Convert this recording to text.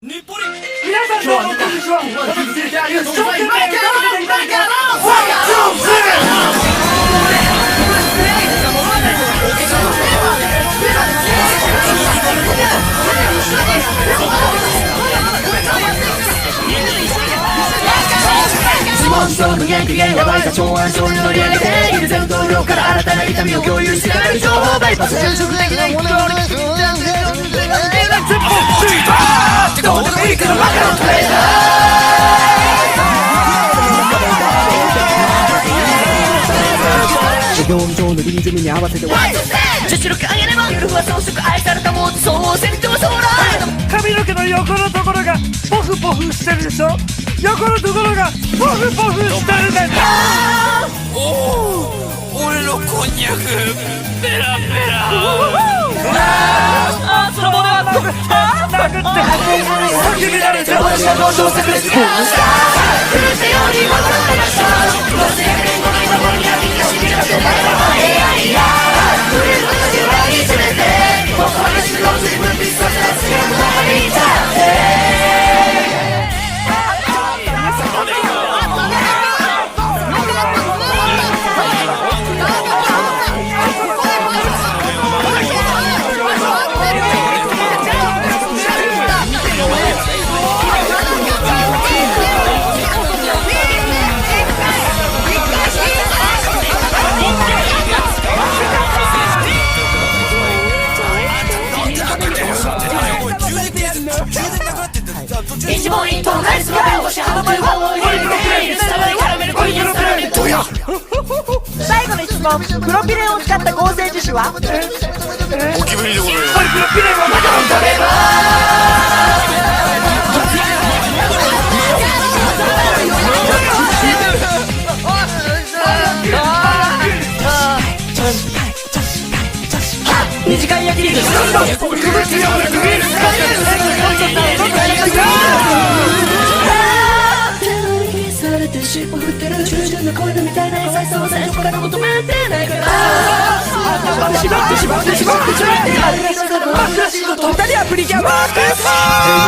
日暮里皆さんどうもこんにちは。お待たせしてありがとうございます。質問症の元気源は湧いた長安症に乗り上げている全同僚から新たな痛みを共有してくれる情報バイパス就職的なものをどうでもいいからバカのトレーダー業務上のリズムに合わせて女子力上げれば夜は装飾愛されたもんそう戦闘将来髪の毛の横のところがポフポフしてるでしょ。横のところがポフポフしてるでしょ。おお、俺のこんにゃくペラペラそのものは殴って叫びられて私は同情してくれて狂ったように心を出したどうせ100年後の今頃にはみんな死にかけたいや触れる私を抱きしめて僕は激しく自分にさせた次の中にいた一問一答ナイスガー星ハムという方を入れてスタバでキャラメルコインのスタバでどや最後の質問プロピレンを使った合成樹脂はゴキブリでございます。プロピレンはまだ飲んだれば短い焼き肉くぐってよくビールされて尻尾振ってる従順な恋のみたいな優しさを最初から求めてないからしまってしまってしまってしまってしまってしまってしまってしまってしまってしまってしまって